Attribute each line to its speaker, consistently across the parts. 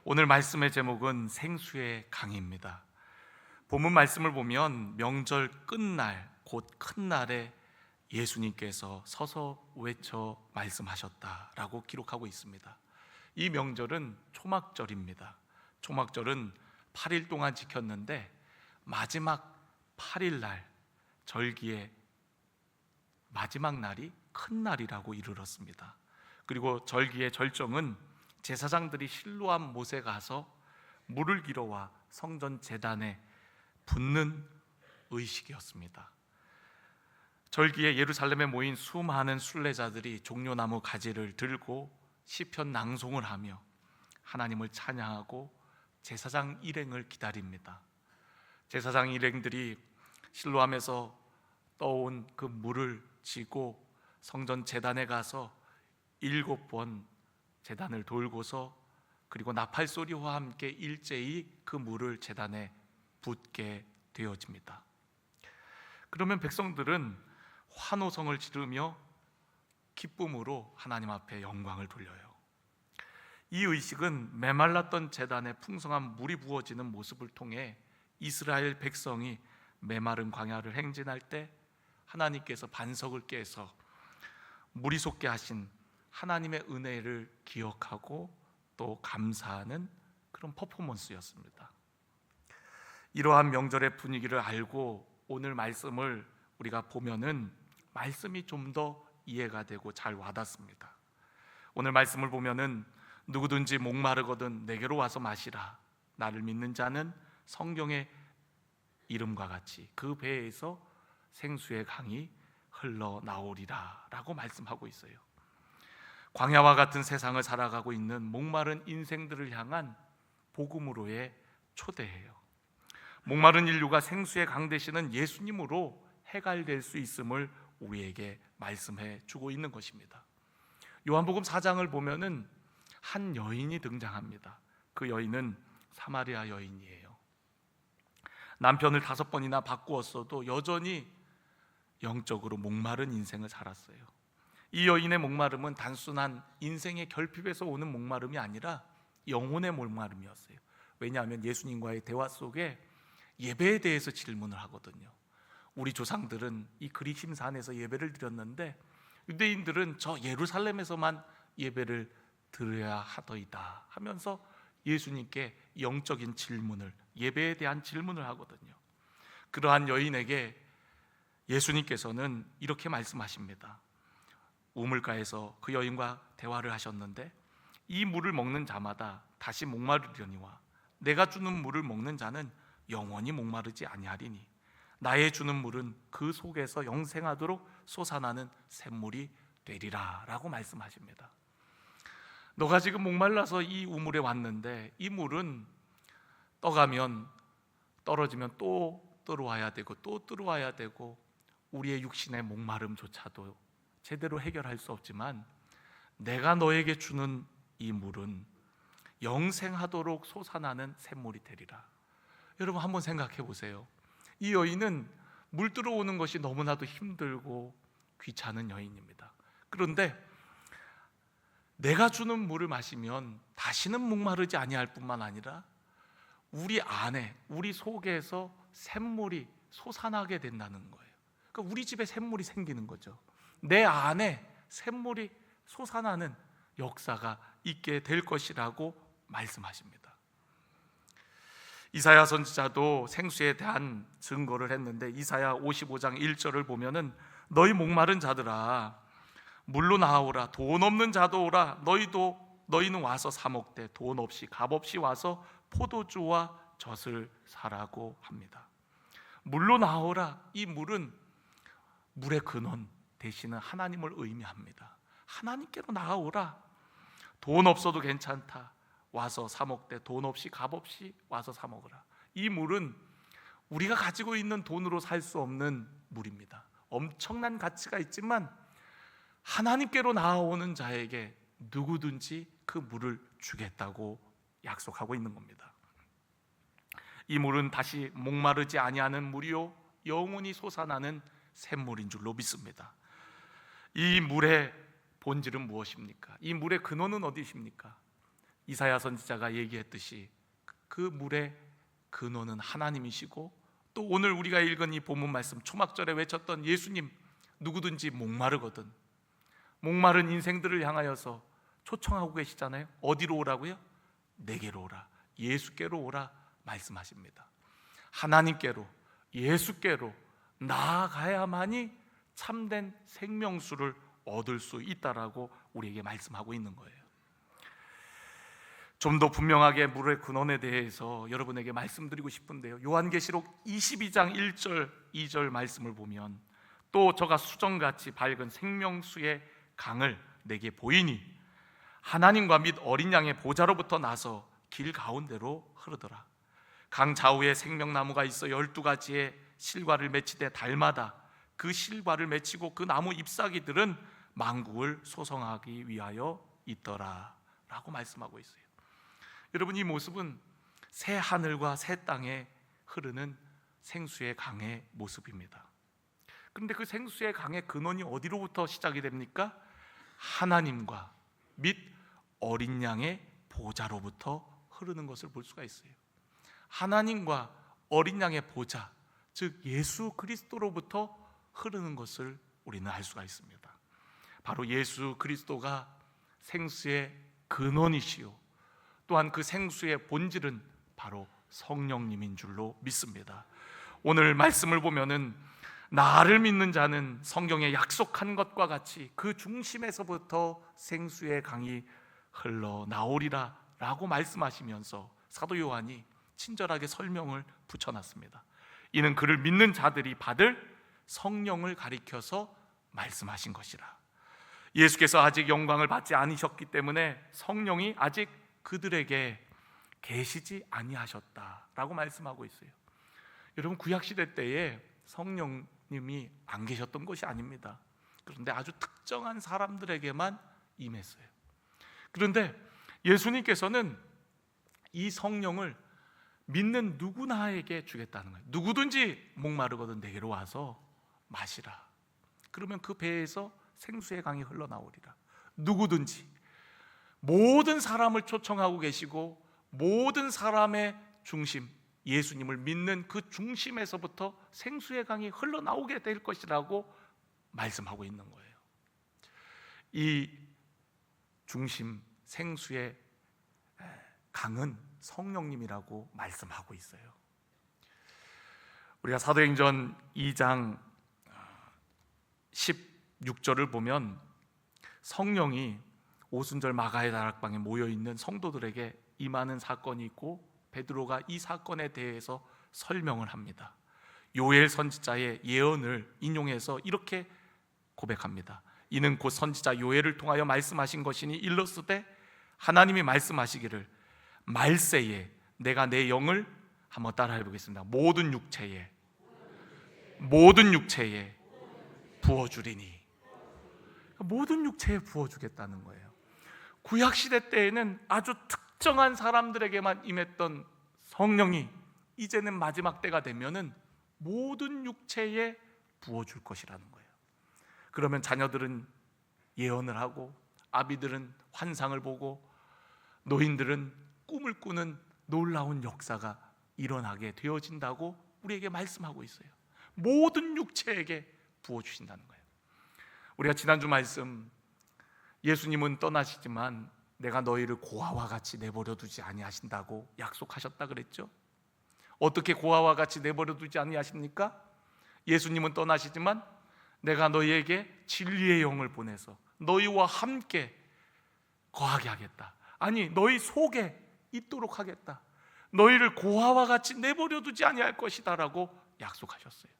Speaker 1: 오늘 말씀의 제목은 생수의 강입니다. 본문 말씀을 보면 명절 끝날, 곧 큰 날에 예수님께서 서서 외쳐 말씀하셨다라고 기록하고 있습니다. 이 명절은 초막절입니다. 초막절은 8일 동안 지켰는데 마지막 8일 날, 절기의 마지막 날이 큰 날이라고 이르렀습니다. 그리고 절기의 절정은 제사장들이 실로암 못에 가서 물을 길어와 성전 제단에 붓는 의식이었습니다. 절기에 예루살렘에 모인 수많은 순례자들이 종려나무 가지를 들고 시편 낭송을 하며 하나님을 찬양하고 제사장 일행을 기다립니다. 제사장 일행들이 실로암에서 떠온 그 물을 지고 성전 제단에 가서 7번 제단을 돌고서 그리고 나팔 소리와 함께 일제히 그 물을 제단에 붓게 되어집니다. 그러면 백성들은 환호성을 지르며 기쁨으로 하나님 앞에 영광을 돌려요. 이 의식은 메말랐던 제단에 풍성한 물이 부어지는 모습을 통해 이스라엘 백성이 메마른 광야를 행진할 때 하나님께서 반석을 깨서 물이 솟게 하신 하나님의 은혜를 기억하고 또 감사하는 그런 퍼포먼스였습니다. 이러한 명절의 분위기를 알고 오늘 말씀을 우리가 보면은 말씀이 좀 더 이해가 되고 잘 와닿습니다. 오늘 말씀을 보면은 누구든지 목마르거든 내게로 와서 마시라. 나를 믿는 자는 성경의 이름과 같이 그 배에서 생수의 강이 흘러나오리라 라고 말씀하고 있어요. 광야와 같은 세상을 살아가고 있는 목마른 인생들을 향한 복음으로의 초대예요. 목마른 인류가 생수의 강 되시는 예수님으로 해갈될 수 있음을 우리에게 말씀해 주고 있는 것입니다. 요한복음 4장을 보면은 한 여인이 등장합니다. 그 여인은 사마리아 여인이에요. 남편을 5번이나 바꾸었어도 여전히 영적으로 목마른 인생을 살았어요. 이 여인의 목마름은 단순한 인생의 결핍에서 오는 목마름이 아니라 영혼의 목마름이었어요. 왜냐하면 예수님과의 대화 속에 예배에 대해서 질문을 하거든요. 우리 조상들은 이 그리심산에서 예배를 드렸는데 유대인들은 저 예루살렘에서만 예배를 드려야 하더이다 하면서 예수님께 영적인 질문을, 예배에 대한 질문을 하거든요. 그러한 여인에게 예수님께서는 이렇게 말씀하십니다. 우물가에서 그 여인과 대화를 하셨는데 이 물을 먹는 자마다 다시 목마르려니와 내가 주는 물을 먹는 자는 영원히 목마르지 아니하리니 나의 주는 물은 그 속에서 영생하도록 솟아나는 샘물이 되리라 라고 말씀하십니다. 너가 지금 목말라서 이 우물에 왔는데 이 물은 떠가면 떨어지면 또 들어와야 되고 또 들어와야 되고 우리의 육신의 목마름조차도 제대로 해결할 수 없지만 내가 너에게 주는 이 물은 영생하도록 솟아나는 샘물이 되리라. 여러분 한번 생각해 보세요. 이 여인은 물 들어오는 것이 너무나도 힘들고 귀찮은 여인입니다. 그런데 내가 주는 물을 마시면 다시는 목마르지 아니할 뿐만 아니라 우리 안에, 우리 속에서 샘물이 솟아나게 된다는 거예요. 그러니까 우리 집에 샘물이 생기는 거죠. 내 안에 샘물이 솟아나는 역사가 있게 될 것이라고 말씀하십니다. 이사야 선지자도 생수에 대한 증거를 했는데 이사야 55장 1절을 보면은 너희 목마른 자들아 물로 나오라. 돈 없는 자도 오라. 너희는 와서 사 먹되 돈 없이 값 없이 와서 포도주와 젖을 사라고 합니다. 물로 나오라. 이 물은 물의 근원 되시는 하나님을 의미합니다. 하나님께로 나아오라. 돈 없어도 괜찮다. 와서 사 먹되 돈 없이 값 없이 와서 사 먹으라. 이 물은 우리가 가지고 있는 돈으로 살 수 없는 물입니다. 엄청난 가치가 있지만 하나님께로 나아오는 자에게 누구든지 그 물을 주겠다고 약속하고 있는 겁니다. 이 물은 다시 목마르지 아니하는 물이요 영원히 솟아나는 샘물인 줄로 믿습니다. 이 물의 본질은 무엇입니까? 이 물의 근원은 어디십니까? 이사야 선지자가 얘기했듯이 그 물의 근원은 하나님이시고, 또 오늘 우리가 읽은 이 본문 말씀 초막절에 외쳤던 예수님, 누구든지 목마르거든, 목마른 인생들을 향하여서 초청하고 계시잖아요. 어디로 오라고요? 내게로 오라, 예수께로 오라 말씀하십니다. 하나님께로, 예수께로 나아가야만이 참된 생명수를 얻을 수 있다라고 우리에게 말씀하고 있는 거예요. 좀 더 분명하게 물의 근원에 대해서 여러분에게 말씀드리고 싶은데요, 요한계시록 22장 1절 2절 말씀을 보면, 또 저가 수정같이 밝은 생명수의 강을 내게 보이니 하나님과 및 어린 양의 보좌로부터 나서 길 가운데로 흐르더라. 강 좌우에 생명나무가 있어 12가지의 실과를 맺히되 달마다 그 실과를 맺히고 그 나무 잎사귀들은 만국을 소성하기 위하여 있더라 라고 말씀하고 있어요. 여러분, 이 모습은 새 하늘과 새 땅에 흐르는 생수의 강의 모습입니다. 그런데 그 생수의 강의 근원이 어디로부터 시작이 됩니까? 하나님과 및 어린 양의 보좌로부터 흐르는 것을 볼 수가 있어요. 하나님과 어린 양의 보좌, 즉 예수 그리스도로부터 흐르는 것을 우리는 알 수가 있습니다. 바로 예수 그리스도가 생수의 근원이시요, 또한 그 생수의 본질은 바로 성령님인 줄로 믿습니다. 오늘 말씀을 보면은 나를 믿는 자는 성경에 약속한 것과 같이 그 중심에서부터 생수의 강이 흘러나오리라 라고 말씀하시면서 사도 요한이 친절하게 설명을 붙여놨습니다. 이는 그를 믿는 자들이 받을 성령을 가리켜서 말씀하신 것이라. 예수께서 아직 영광을 받지 않으셨기 때문에 성령이 아직 그들에게 계시지 아니하셨다라고 말씀하고 있어요. 여러분, 구약시대 때에 성령님이 안 계셨던 것이 아닙니다. 그런데 아주 특정한 사람들에게만 임했어요. 그런데 예수님께서는 이 성령을 믿는 누구나에게 주겠다는 거예요. 누구든지 목마르거든 내게로 와서 마시라. 그러면 그 배에서 생수의 강이 흘러나오리라. 누구든지, 모든 사람을 초청하고 계시고 모든 사람의 중심, 예수님을 믿는 그 중심에서부터 생수의 강이 흘러나오게 될 것이라고 말씀하고 있는 거예요. 이 중심, 생수의 강은 성령님이라고 말씀하고 있어요. 우리가 사도행전 2장 16절을 보면 성령이 오순절 마가의 다락방에 모여있는 성도들에게 임하는 사건이 있고, 베드로가 이 사건에 대해서 설명을 합니다. 요엘 선지자의 예언을 인용해서 이렇게 고백합니다. 이는 곧 선지자 요엘을 통하여 말씀하신 것이니 일렀으되 하나님이 말씀하시기를 말세에 내가 내 영을, 한번 따라 해보겠습니다. 모든 육체에 부어주리니. 모든 육체에 부어주겠다는 거예요. 구약시대 때에는 아주 특정한 사람들에게만 임했던 성령이 이제는 마지막 때가 되면은 모든 육체에 부어줄 것이라는 거예요. 그러면 자녀들은 예언을 하고, 아비들은 환상을 보고, 노인들은 꿈을 꾸는 놀라운 역사가 일어나게 되어진다고 우리에게 말씀하고 있어요. 모든 육체에게 부어주신다는 거예요. 우리가 지난주 말씀, 예수님은 떠나시지만 내가 너희를 고아와 같이 내버려 두지 아니하신다고 약속하셨다 그랬죠. 어떻게 고아와 같이 내버려 두지 아니하십니까? 예수님은 떠나시지만 내가 너희에게 진리의 영을 보내서 너희와 함께 거하게 하겠다. 아니, 너희 속에 있도록 하겠다. 너희를 고아와 같이 내버려 두지 아니할 것이다 라고 약속하셨어요.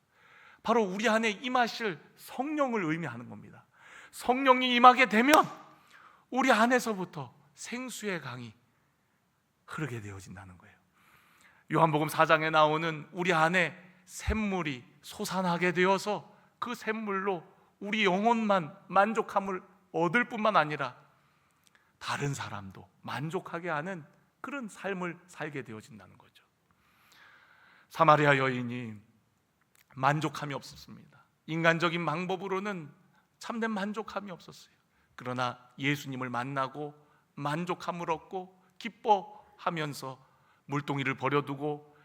Speaker 1: 바로 우리 안에 임하실 성령을 의미하는 겁니다. 성령이 임하게 되면 우리 안에서부터 생수의 강이 흐르게 되어진다는 거예요. 요한복음 4장에 나오는 우리 안에 샘물이 솟아나게 되어서 그 샘물로 우리 영혼만 만족함을 얻을 뿐만 아니라 다른 사람도 만족하게 하는 그런 삶을 살게 되어진다는 거죠. 사마리아 여인이 만족함이 없었습니다. 인간적인 방법으로는 참된 만족함이 없었어요. 그러나 예수님을 만나고 만족함을 얻고 기뻐하면서 물동이를 버려두고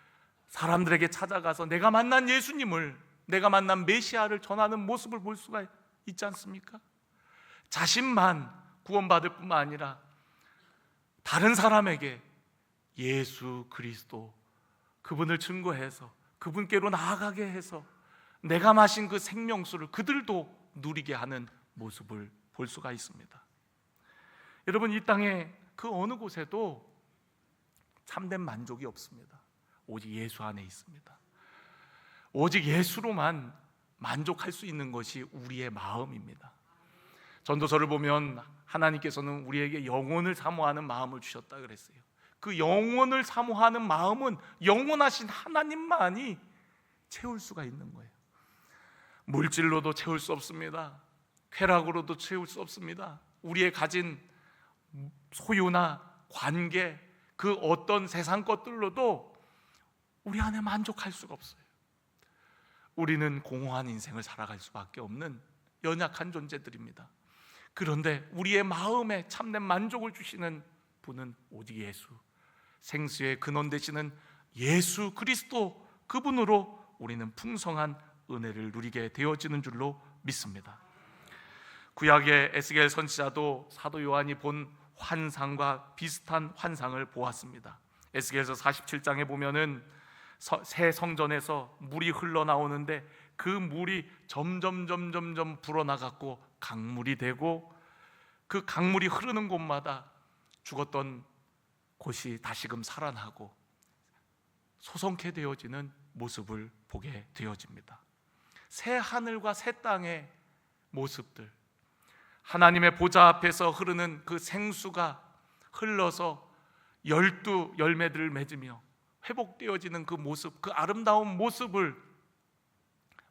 Speaker 1: 사람들에게 찾아가서 내가 만난 예수님을, 내가 만난 메시아를 전하는 모습을 볼 수가 있지 않습니까? 자신만 구원받을 뿐만 아니라 다른 사람에게 예수 그리스도, 그분을 증거해서 그분께로 나아가게 해서 내가 마신 그 생명수를 그들도 누리게 하는 모습을 볼 수가 있습니다. 여러분, 이 땅에 그 어느 곳에도 참된 만족이 없습니다. 오직 예수 안에 있습니다. 오직 예수로만 만족할 수 있는 것이 우리의 마음입니다. 전도서를 보면 하나님께서는 우리에게 영혼을 사모하는 마음을 주셨다 그랬어요. 그 영혼을 사모하는 마음은 영원하신 하나님만이 채울 수가 있는 거예요. 물질로도 채울 수 없습니다. 쾌락으로도 채울 수 없습니다. 우리의 가진 소유나 관계, 그 어떤 세상 것들로도 우리 안에 만족할 수가 없어요. 우리는 공허한 인생을 살아갈 수밖에 없는 연약한 존재들입니다. 그런데 우리의 마음에 참된 만족을 주시는 분은 오직 예수, 생수의 근원 되시는 예수 그리스도, 그분으로 우리는 풍성한 은혜를 누리게 되어지는 줄로 믿습니다. 구약의 에스겔 선지자도 사도 요한이 본 환상과 비슷한 환상을 보았습니다. 에스겔서 47장에 보면은 새 성전에서 물이 흘러나오는데 그 물이 점점 불어나갔고 강물이 되고, 그 강물이 흐르는 곳마다 죽었던 곳이 다시금 살아나고 소성케 되어지는 모습을 보게 되어집니다. 새 하늘과 새 땅의 모습들, 하나님의 보좌 앞에서 흐르는 그 생수가 흘러서 12 열매들을 맺으며 회복되어지는 그 모습, 그 아름다운 모습을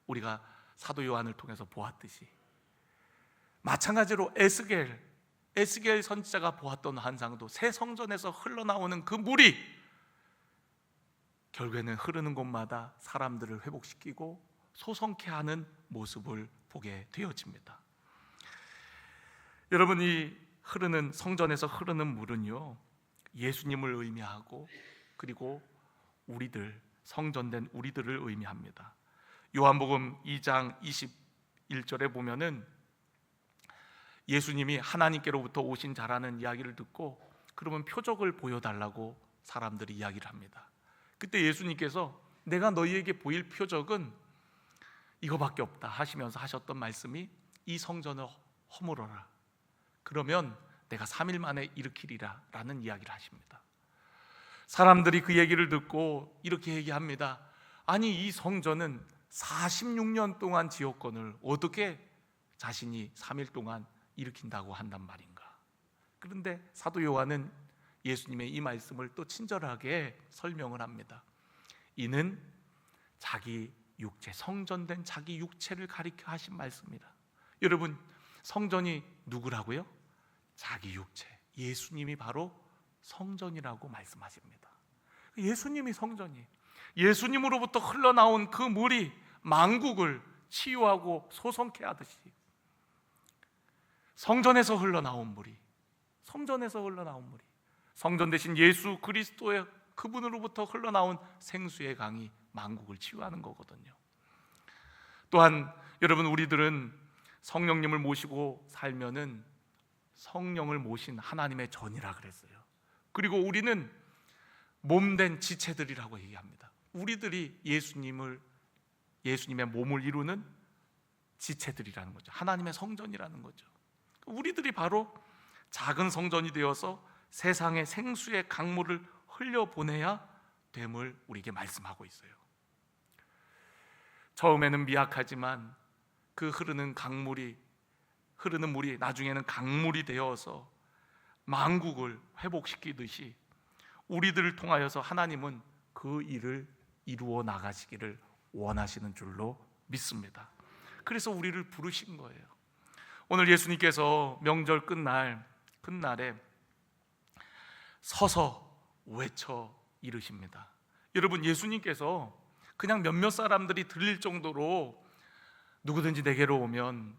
Speaker 1: 우리가 사도 요한을 통해서 보았듯이, 마찬가지로 에스겔 선지자가 보았던 환상도 새 성전에서 흘러나오는 그 물이 결국에는 흐르는 곳마다 사람들을 회복시키고 소성케 하는 모습을 보게 되어집니다. 여러분, 이 흐르는 성전에서 흐르는 물은요, 예수님을 의미하고 그리고 우리들, 성전된 우리들을 의미합니다. 요한복음 2장 21절에 보면은 예수님이 하나님께로부터 오신 자라는 이야기를 듣고 그러면 표적을 보여달라고 사람들이 이야기를 합니다. 그때 예수님께서 내가 너희에게 보일 표적은 이거밖에 없다 하시면서 하셨던 말씀이, 이 성전을 허물어라, 그러면 내가 3일 만에 일으키리라 라는 이야기를 하십니다. 사람들이 그 얘기를 듣고 이렇게 얘기합니다. 아니, 이 성전은 46년 동안 지었건을 어떻게 자신이 3일 동안 일으킨다고 한단 말인가? 그런데 사도 요한은 예수님의 이 말씀을 또 친절하게 설명을 합니다. 이는 자기 육체, 성전된 자기 육체를 가리켜 하신 말씀이다. 여러분, 성전이 누구라고요? 자기 육체, 예수님이 바로 성전이라고 말씀하십니다. 예수님이 성전이, 예수님으로부터 흘러나온 그 물이 만국을 치유하고 소성케 하듯이 성전에서 흘러나온 물이, 성전 대신 예수 그리스도의 그분으로부터 흘러나온 생수의 강이 만국을 치유하는 거거든요. 또한 여러분, 우리들은 성령님을 모시고 살면은 성령을 모신 하나님의 전이라 그랬어요. 그리고 우리는 몸된 지체들이라고 얘기합니다. 우리들이 예수님의 몸을 이루는 지체들이라는 거죠. 하나님의 성전이라는 거죠. 우리들이 바로 작은 성전이 되어서 세상의 생수의 강물을 흘려보내야 됨을 우리에게 말씀하고 있어요. 처음에는 미약하지만 그 흐르는 물이 나중에는 강물이 되어서 만국을 회복시키듯이 우리들을 통하여서 하나님은 그 일을 이루어 나가시기를 원하시는 줄로 믿습니다. 그래서 우리를 부르신 거예요. 오늘 예수님께서 명절 끝날에 서서 외쳐 이르십니다. 여러분, 예수님께서 그냥 몇몇 사람들이 들릴 정도로 누구든지 내게로 오면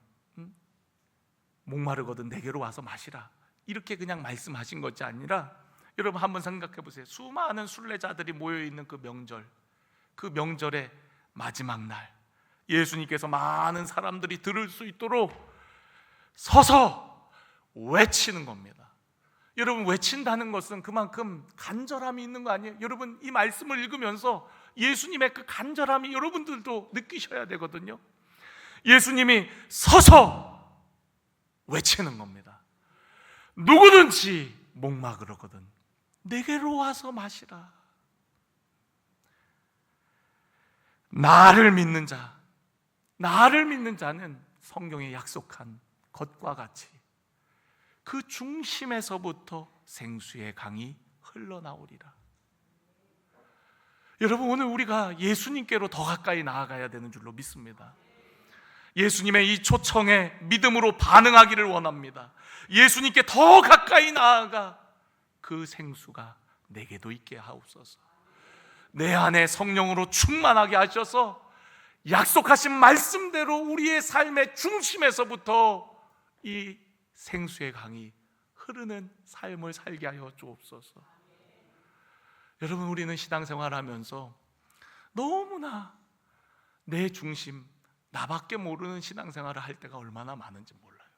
Speaker 1: 목마르거든 내게로 와서 마시라, 이렇게 그냥 말씀하신 것이 아니라 여러분 한번 생각해 보세요. 수많은 순례자들이 모여있는 그 명절, 그 명절의 마지막 날, 예수님께서 많은 사람들이 들을 수 있도록 서서 외치는 겁니다. 여러분, 외친다는 것은 그만큼 간절함이 있는 거 아니에요? 여러분, 이 말씀을 읽으면서 예수님의 그 간절함이 여러분들도 느끼셔야 되거든요. 예수님이 서서 외치는 겁니다. 누구든지 목마르거든 내게로 와서 마시라. 나를 믿는 자는 성경에 약속한 것과 같이 그 중심에서부터 생수의 강이 흘러나오리라. 여러분, 오늘 우리가 예수님께로 더 가까이 나아가야 되는 줄로 믿습니다. 예수님의 이 초청에 믿음으로 반응하기를 원합니다. 예수님께 더 가까이 나아가 그 생수가 내게도 있게 하옵소서. 내 안에 성령으로 충만하게 하셔서 약속하신 말씀대로 우리의 삶의 중심에서부터 이 생수의 강이 흐르는 삶을 살게 하여 주옵소서. 여러분, 우리는 신앙생활하면서 너무나 내 중심, 나밖에 모르는 신앙생활을 할 때가 얼마나 많은지 몰라요.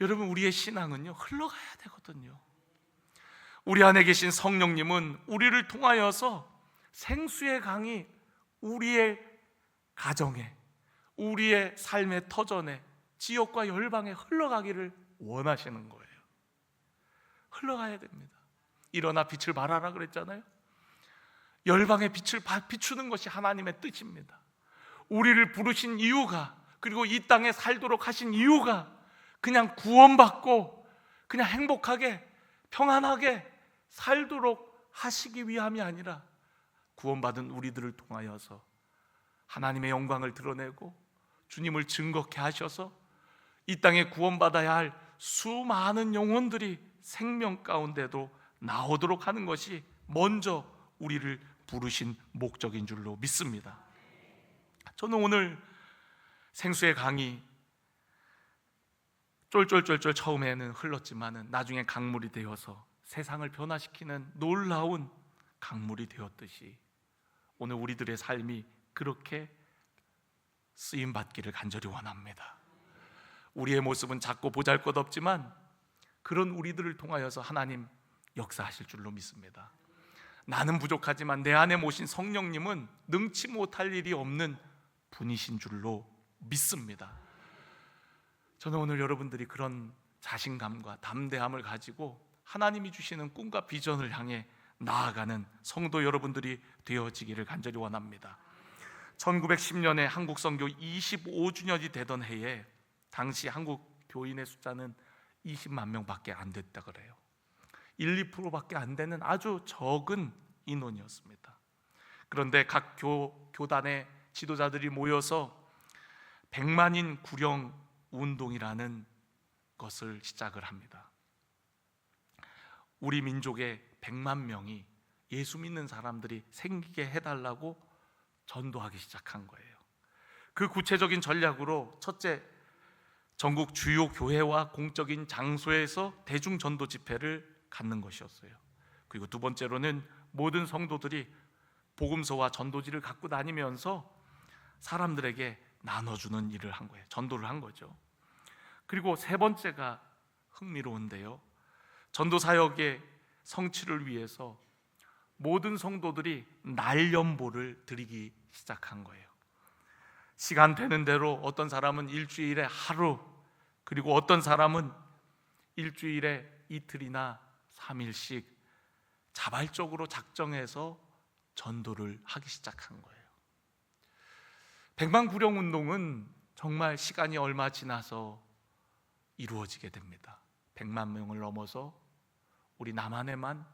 Speaker 1: 여러분, 우리의 신앙은요, 흘러가야 되거든요. 우리 안에 계신 성령님은 우리를 통하여서 생수의 강이 우리의 가정에, 우리의 삶의 터전에, 지역과 열방에 흘러가기를 원하시는 거예요. 흘러가야 됩니다. 일어나 빛을 발하라 그랬잖아요. 열방의 빛을 비추는 것이 하나님의 뜻입니다. 우리를 부르신 이유가, 그리고 이 땅에 살도록 하신 이유가 그냥 구원받고 그냥 행복하게 평안하게 살도록 하시기 위함이 아니라 구원받은 우리들을 통하여서 하나님의 영광을 드러내고 주님을 증거케 하셔서 이 땅에 구원받아야 할 수많은 영혼들이 생명 가운데도 나오도록 하는 것이 먼저 우리를 부르신 목적인 줄로 믿습니다. 저는 오늘 생수의 강이 쫄쫄쫄쫄 처음에는 흘렀지만은 나중에 강물이 되어서 세상을 변화시키는 놀라운 강물이 되었듯이 오늘 우리들의 삶이 그렇게 쓰임 받기를 간절히 원합니다. 우리의 모습은 작고 보잘것없지만 그런 우리들을 통하여서 하나님 역사하실 줄로 믿습니다. 나는 부족하지만 내 안에 모신 성령님은 능치 못할 일이 없는 분이신 줄로 믿습니다. 저는 오늘 여러분들이 그런 자신감과 담대함을 가지고 하나님이 주시는 꿈과 비전을 향해 나아가는 성도 여러분들이 되어지기를 간절히 원합니다. 1910년에 한국 선교 25주년이 되던 해에 당시 한국 교인의 숫자는 20만 명밖에 안 됐다 그래요. 1, 2%밖에 안 되는 아주 적은 인원이었습니다. 그런데 각 교단의 지도자들이 모여서 100만인 구령 운동이라는 것을 시작을 합니다. 우리 민족의 100만 명이 예수 믿는 사람들이 생기게 해달라고 전도하기 시작한 거예요. 그 구체적인 전략으로 첫째, 전국 주요 교회와 공적인 장소에서 대중 전도 집회를 갖는 것이었어요. 그리고 두 번째로는 모든 성도들이 복음서와 전도지를 갖고 다니면서 사람들에게 나눠주는 일을 한 거예요. 전도를 한 거죠. 그리고 세 번째가 흥미로운데요, 전도 사역의 성취를 위해서 모든 성도들이 날연보를 드리기 시작한 거예요. 시간 되는 대로 어떤 사람은 일주일에 하루, 그리고 어떤 사람은 일주일에 이틀이나 3일씩 자발적으로 작정해서 전도를 하기 시작한 거예요. 백만 구령 운동은 정말 시간이 얼마 지나서 이루어지게 됩니다. 100만 명을 넘어서 우리 남한에만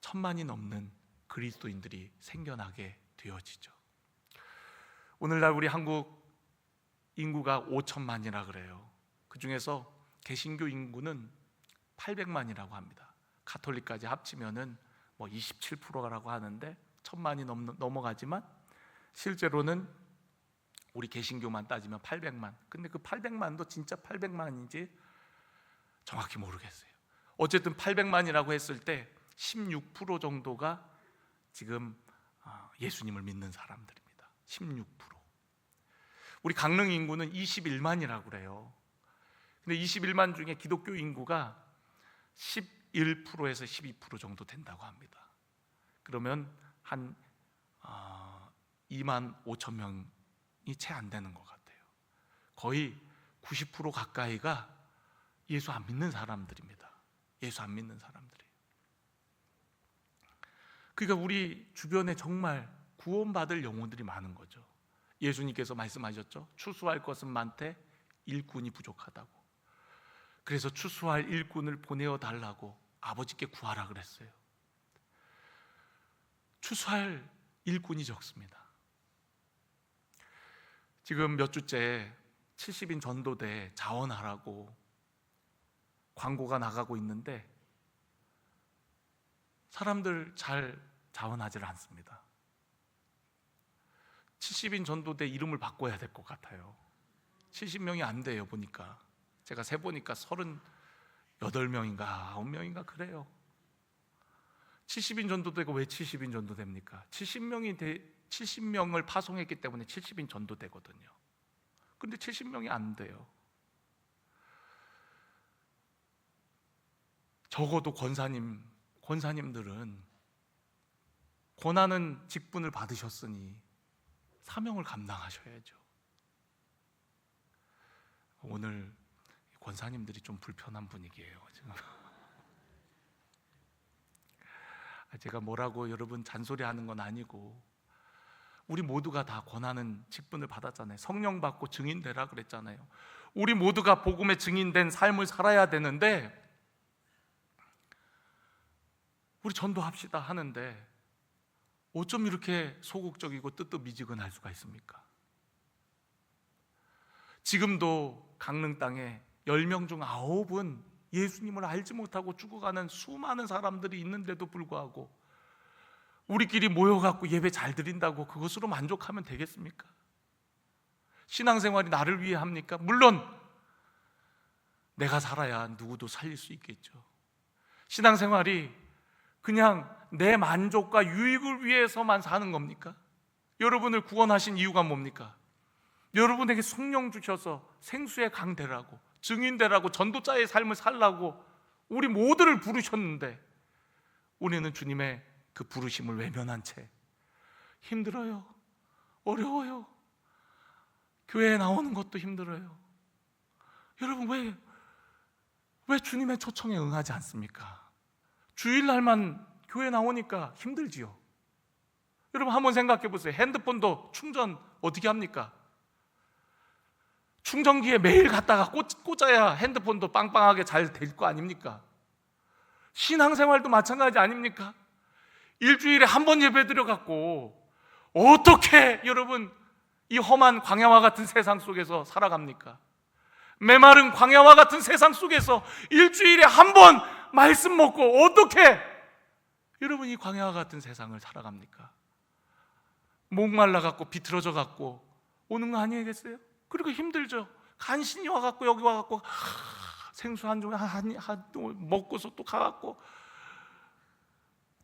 Speaker 1: 1000만이 넘는 그리스도인들이 생겨나게 되어지죠. 오늘날 우리 한국 인구가 5천만이라 그래요. 그 중에서 개신교 인구는 800만이라고 합니다. 가톨릭까지 합치면은 27%라고 하는데 1000만이 넘어가지만 실제로는 우리 개신교만 따지면 800만. 근데 그 800만도 진짜 800만인지 정확히 모르겠어요. 어쨌든 800만이라고 했을 때 16% 정도가 지금 예수님을 믿는 사람들입니다. 16%. 우리 강릉 인구는 21만이라고 그래요. 근데 21만 중에 기독교 인구가 11%에서 12% 정도 된다고 합니다. 그러면 한 2만 5천 명이 채 안 되는 것 같아요. 거의 90% 가까이가 예수 안 믿는 사람들입니다. 예수 안 믿는 사람들이에요. 그러니까 우리 주변에 정말 구원받을 영혼들이 많은 거죠. 예수님께서 말씀하셨죠. 추수할 것은 많되 일꾼이 부족하다고. 그래서 추수할 일꾼을 보내어 달라고 아버지께 구하라 그랬어요. 추수할 일꾼이 적습니다. 지금 몇 주째 70인 전도대 자원하라고 광고가 나가고 있는데 사람들 잘 자원하지 않습니다. 70인 전도대 이름을 바꿔야 될 것 같아요. 70명이 안 돼요. 보니까 제가 세보니까 38명인가 9명인가 그래요. 70인 전도대가 왜 70인 전도대입니까? 70명을 파송했기 때문에 70인 전도대거든요. 근데 70명이 안 돼요. 적어도 권사님들은 권하는 직분을 받으셨으니 사명을 감당하셔야죠. 오늘 권사님들이 좀 불편한 분위기예요. 지금. 제가 뭐라고 여러분 잔소리하는 건 아니고 우리 모두가 다 권하는 직분을 받았잖아요. 성령 받고 증인 되라 그랬잖아요. 우리 모두가 복음의 증인된 삶을 살아야 되는데 우리 전도합시다 하는데 어쩜 이렇게 소극적이고 뜨뜻미지근할 수가 있습니까? 지금도 강릉 땅에 10명 중 9은 예수님을 알지 못하고 죽어가는 수많은 사람들이 있는데도 불구하고 우리끼리 모여갖고 예배 잘 드린다고 그것으로 만족하면 되겠습니까? 신앙생활이 나를 위해 합니까? 물론 내가 살아야 누구도 살릴 수 있겠죠. 신앙생활이 그냥 내 만족과 유익을 위해서만 사는 겁니까? 여러분을 구원하신 이유가 뭡니까? 여러분에게 성령 주셔서 생수의 강 되라고, 증인 되라고, 전도자의 삶을 살라고 우리 모두를 부르셨는데 우리는 주님의 그 부르심을 외면한 채 힘들어요, 어려워요, 교회에 나오는 것도 힘들어요. 여러분 왜 주님의 초청에 응하지 않습니까? 주일날만 교회 나오니까 힘들지요. 여러분 한번 생각해 보세요. 핸드폰도 충전 어떻게 합니까? 충전기에 매일 갖다가 꽂아야 핸드폰도 빵빵하게 잘 될 거 아닙니까? 신앙생활도 마찬가지 아닙니까? 일주일에 한 번 예배 드려갖고 어떻게 여러분 이 험한 광야와 같은 세상 속에서 살아갑니까? 메마른 광야와 같은 세상 속에서 일주일에 한 번 말씀 먹고 어떻게 여러분 이 광야와 같은 세상을 살아갑니까? 목말라갖고 비틀어져갖고 오는 거 아니겠어요? 그리고 힘들죠. 간신히 와갖고 여기 와갖고 생수 한 종에 먹고서 또 가갖고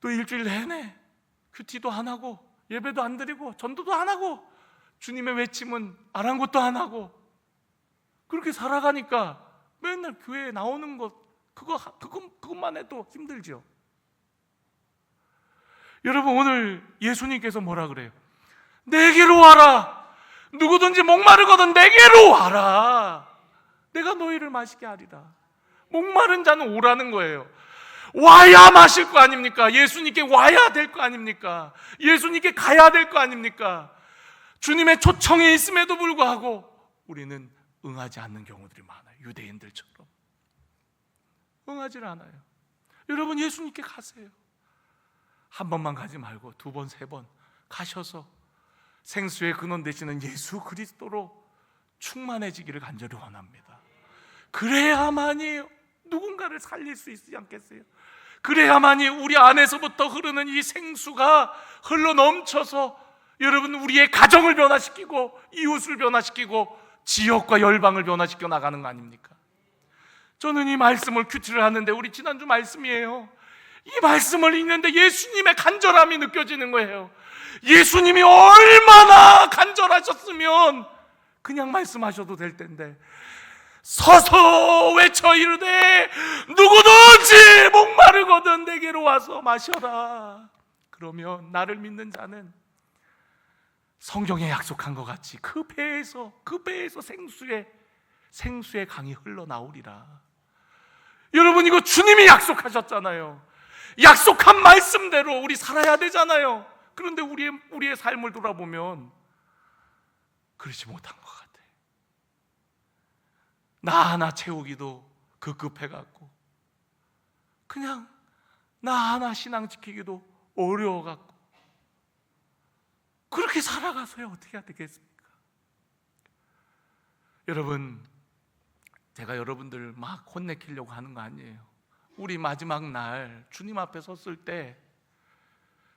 Speaker 1: 또 일주일 내내 큐티도 안 하고 예배도 안 드리고 전도도 안 하고 주님의 외침은 아랑곳도 안 하고 그렇게 살아가니까 맨날 교회에 나오는 것 그것만 해도 힘들죠. 여러분 오늘 예수님께서 뭐라 그래요? 내게로 와라. 누구든지 목마르거든 내게로 와라. 내가 너희를 마시게 하리라. 목마른 자는 오라는 거예요. 와야 마실 거 아닙니까? 예수님께 와야 될 거 아닙니까? 예수님께 가야 될 거 아닙니까? 주님의 초청이 있음에도 불구하고 우리는 응하지 않는 경우들이 많아요. 유대인들처럼 응하지 않아요. 여러분 예수님께 가세요. 한 번만 가지 말고 두 번, 세 번 가셔서 생수의 근원 되시는 예수 그리스도로 충만해지기를 간절히 원합니다. 그래야만이 누군가를 살릴 수 있지 않겠어요? 그래야만이 우리 안에서부터 흐르는 이 생수가 흘러 넘쳐서 여러분 우리의 가정을 변화시키고 이웃을 변화시키고 지역과 열방을 변화시켜 나가는 거 아닙니까? 저는 이 말씀을 큐티를 하는데, 우리 지난주 말씀이에요. 이 말씀을 읽는데 예수님의 간절함이 느껴지는 거예요. 예수님이 얼마나 간절하셨으면 그냥 말씀하셔도 될 텐데, 서서 외쳐 이르되 누구든지 목마르거든 내게로 와서 마셔라. 그러면 나를 믿는 자는 성경에 약속한 것 같이 그 배에서 생수의 강이 흘러나오리라. 여러분, 이거 주님이 약속하셨잖아요. 약속한 말씀대로 우리 살아야 되잖아요. 그런데 우리의 삶을 돌아보면 그렇지 못한 것 같아요. 나 하나 채우기도 급급해갖고, 그냥 나 하나 신앙 지키기도 어려워갖고, 그렇게 살아가서야 어떻게 해야 되겠습니까? 여러분, 제가 여러분들 막 혼내키려고 하는 거 아니에요. 우리 마지막 날 주님 앞에 섰을 때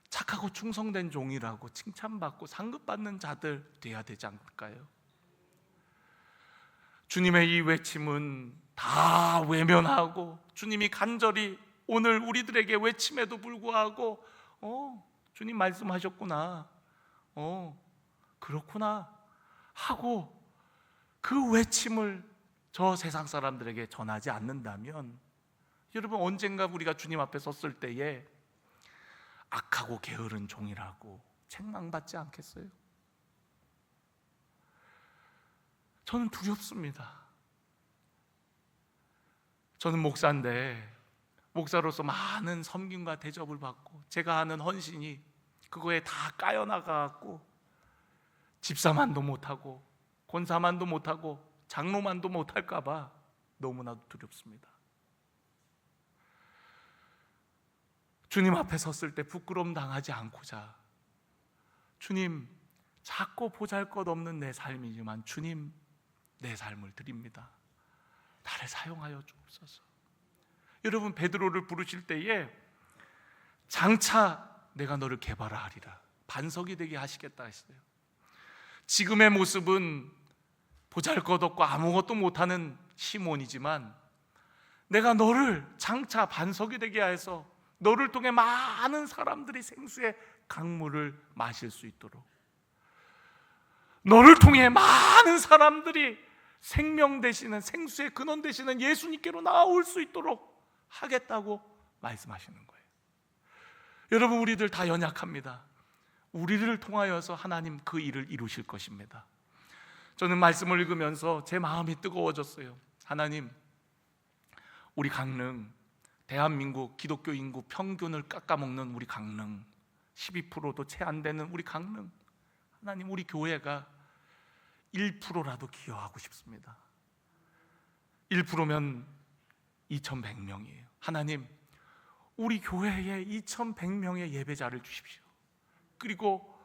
Speaker 1: 착하고 충성된 종이라고 칭찬받고 상급받는 자들 돼야 되지 않을까요? 주님의 이 외침은 다 외면하고, 주님이 간절히 오늘 우리들에게 외침에도 불구하고 주님 말씀하셨구나, 그렇구나 하고 그 외침을 저 세상 사람들에게 전하지 않는다면, 여러분, 언젠가 우리가 주님 앞에 섰을 때에 악하고 게으른 종이라고 책망받지 않겠어요? 저는 두렵습니다. 저는 목사인데, 목사로서 많은 섬김과 대접을 받고 제가 하는 헌신이 그거에 다 까여나가고 집사만도 못하고 권사만도 못하고 장로만도 못할까 봐 너무나도 두렵습니다. 주님 앞에 섰을 때 부끄러움 당하지 않고자, 주님, 작고 보잘것없는 내 삶이지만 주님, 내 삶을 드립니다. 나를 사용하여 주옵소서. 여러분, 베드로를 부르실 때에 장차 내가 너를 개발하리라, 반석이 되게 하시겠다 했어요. 지금의 모습은 보잘것없고 아무것도 못하는 시몬이지만, 내가 너를 장차 반석이 되게 해서 너를 통해 많은 사람들이 생수의 강물을 마실 수 있도록, 너를 통해 많은 사람들이 생명 되시는, 생수의 근원 되시는 예수님께로 나아올 수 있도록 하겠다고 말씀하시는 거예요. 여러분, 우리들 다 연약합니다. 우리를 통하여서 하나님 그 일을 이루실 것입니다. 저는 말씀을 읽으면서 제 마음이 뜨거워졌어요. 하나님, 우리 강릉, 대한민국 기독교 인구 평균을 깎아먹는 우리 강릉, 12%도 채 안 되는 우리 강릉, 하나님, 우리 교회가 1%라도 기여하고 싶습니다. 1%면 2,100명이에요. 하나님, 우리 교회에 2,100명의 예배자를 주십시오. 그리고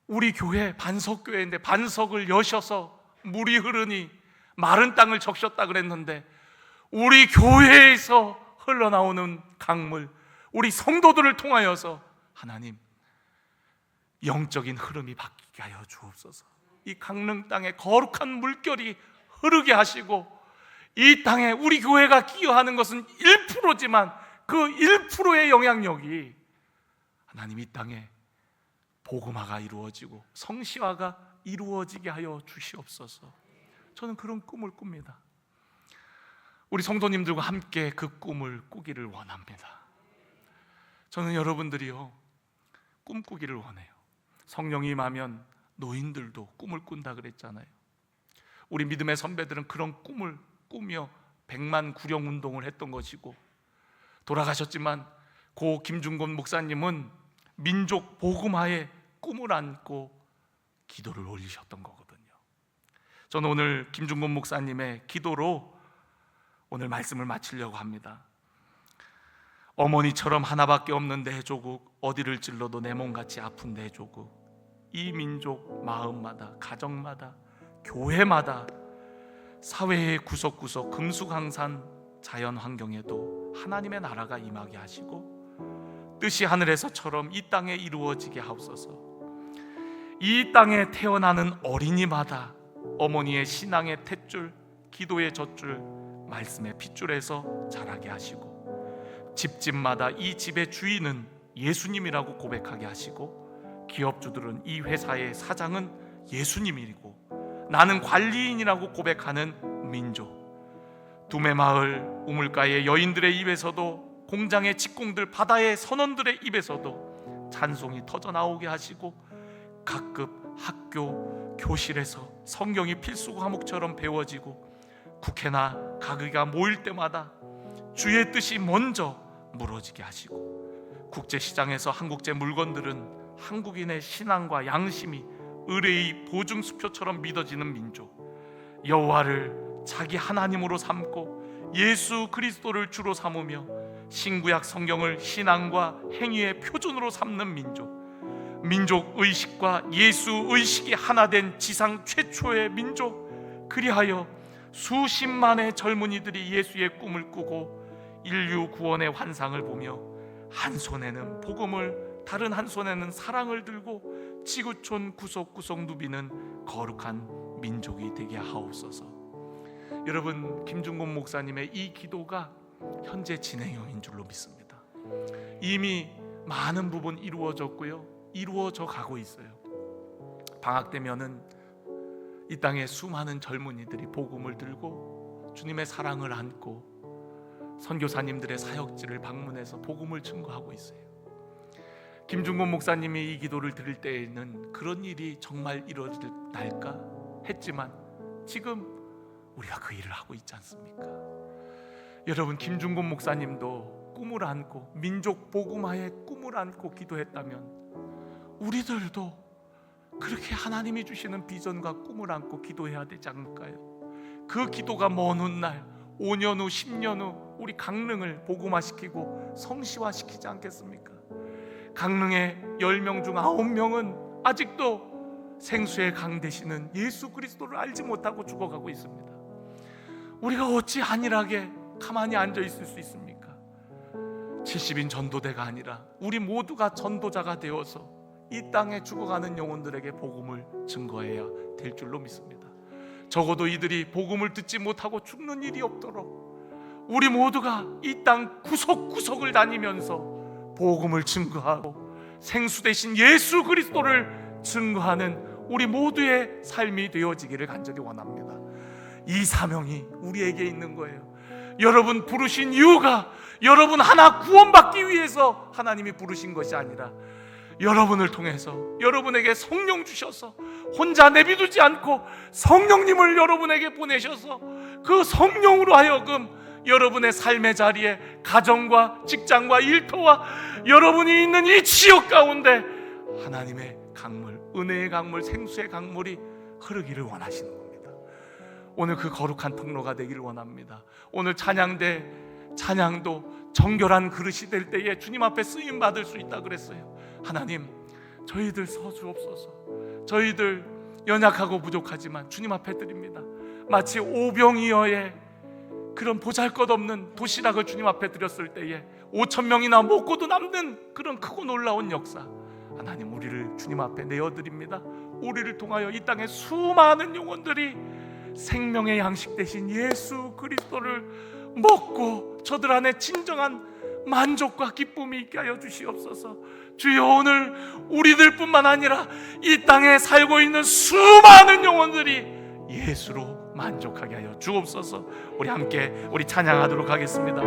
Speaker 1: 우리 교회 반석교회인데 반석을 여셔서 물이 흐르니 마른 땅을 적셨다 그랬는데, 우리 교회에서 흘러나오는 강물, 우리 성도들을 통하여서 하나님, 영적인 흐름이 바뀌게 하여 주옵소서. 이 강릉 땅에 거룩한 물결이 흐르게 하시고, 이 땅에 우리 교회가 기여하는 것은 1%지만 그 1%의 영향력이 하나님 이 땅에 복음화가 이루어지고 성시화가 이루어지게 하여 주시옵소서. 저는 그런 꿈을 꿉니다. 우리 성도님들과 함께 그 꿈을 꾸기를 원합니다. 저는 여러분들이요, 꿈꾸기를 원해요. 성령이 임하면 노인들도 꿈을 꾼다 그랬잖아요. 우리 믿음의 선배들은 그런 꿈을 꾸며 100만 구령 운동을 했던 것이고, 돌아가셨지만 고 김중곤 목사님은 민족 복음화의 꿈을 안고 기도를 올리셨던 거거든요. 저는 오늘 김중곤 목사님의 기도로 오늘 말씀을 마치려고 합니다. 어머니처럼 하나밖에 없는 내 조국, 어디를 찔러도 내 몸같이 아픈 내 조국, 이 민족 마음마다, 가정마다, 교회마다, 사회의 구석구석, 금수강산 자연 환경에도 하나님의 나라가 임하게 하시고, 뜻이 하늘에서처럼 이 땅에 이루어지게 하옵소서. 이 땅에 태어나는 어린이마다 어머니의 신앙의 탯줄, 기도의 젖줄 말씀의 핏줄에서 자라게 하시고, 집집마다 이 집의 주인은 예수님이라고 고백하게 하시고, 기업주들은 이 회사의 사장은 예수님이고 나는 관리인이라고 고백하는 민족, 두메마을 우물가의 여인들의 입에서도, 공장의 직공들, 바다의 선원들의 입에서도 찬송이 터져나오게 하시고, 각급 학교, 교실에서 성경이 필수 과목처럼 배워지고, 국회나 가의가 모일 때마다 주의 뜻이 먼저 물어지게 하시고, 국제시장에서 한국제 물건들은 한국인의 신앙과 양심이 의뢰의 보증수표처럼 믿어지는 민족, 여호와를 자기 하나님으로 삼고 예수 그리스도를 주로 삼으며 신구약 성경을 신앙과 행위의 표준으로 삼는 민족, 민족 의식과 예수 의식이 하나 된 지상 최초의 민족, 그리하여 수십만의 젊은이들이 예수의 꿈을 꾸고 인류 구원의 환상을 보며 한 손에는 복음을, 다른 한 손에는 사랑을 들고 지구촌 구석구석 누비는 거룩한 민족이 되게 하옵소서. 여러분, 김중곤 목사님의 이 기도가 현재 진행형인 줄로 믿습니다. 이미 많은 부분 이루어졌고요, 이루어져 가고 있어요. 방학 되면은 이 땅에 수많은 젊은이들이 복음을 들고 주님의 사랑을 안고 선교사님들의 사역지를 방문해서 복음을 증거하고 있어요. 김중곤 목사님이 이 기도를 드릴 때에는 그런 일이 정말 이루어질까 했지만 지금 우리가 그 일을 하고 있지 않습니까? 여러분, 김중곤 목사님도 꿈을 안고 민족 복음화의 꿈을 안고 기도했다면 우리들도 그렇게 하나님이 주시는 비전과 꿈을 안고 기도해야 되지 않을까요? 그 기도가 먼 훗날 5년 후 10년 후 우리 강릉을 복음화시키고 성시화시키지 않겠습니까? 강릉의 10명 중 9명은 아직도 생수의 강 되시는 예수 그리스도를 알지 못하고 죽어가고 있습니다. 우리가 어찌 안일하게 가만히 앉아 있을 수 있습니까? 70인 전도대가 아니라 우리 모두가 전도자가 되어서 이 땅에 죽어가는 영혼들에게 복음을 증거해야 될 줄로 믿습니다. 적어도 이들이 복음을 듣지 못하고 죽는 일이 없도록 우리 모두가 이 땅 구석구석을 다니면서 복음을 증거하고 생수 대신 예수 그리스도를 증거하는 우리 모두의 삶이 되어지기를 간절히 원합니다. 이 사명이 우리에게 있는 거예요. 여러분 부르신 이유가 여러분 하나 구원받기 위해서 하나님이 부르신 것이 아니라 여러분을 통해서 여러분에게 성령 주셔서 혼자 내비두지 않고 성령님을 여러분에게 보내셔서 그 성령으로 하여금 여러분의 삶의 자리에 가정과 직장과 일터와 여러분이 있는 이 지역 가운데 하나님의 강물, 은혜의 강물, 생수의 강물이 흐르기를 원하시는 겁니다. 오늘 그 거룩한 통로가 되기를 원합니다. 오늘 찬양도 정결한 그릇이 될 때에 주님 앞에 쓰임 받을 수 있다 그랬어요. 하나님, 저희들 서주옵소서. 저희들 연약하고 부족하지만 주님 앞에 드립니다. 마치 오병이어의 그런 보잘것없는 도시락을 주님 앞에 드렸을 때에 5,000명이나 먹고도 남는 그런 크고 놀라운 역사, 하나님 우리를 주님 앞에 내어드립니다. 우리를 통하여 이 땅에 수많은 영혼들이 생명의 양식 대신 예수 그리스도를 먹고 저들 안에 진정한 만족과 기쁨이 있게 하여 주시옵소서. 주여, 오늘 우리들뿐만 아니라 이 땅에 살고 있는 수많은 영혼들이 예수로 만족하게 하여 주옵소서. 우리 함께 찬양하도록 하겠습니다.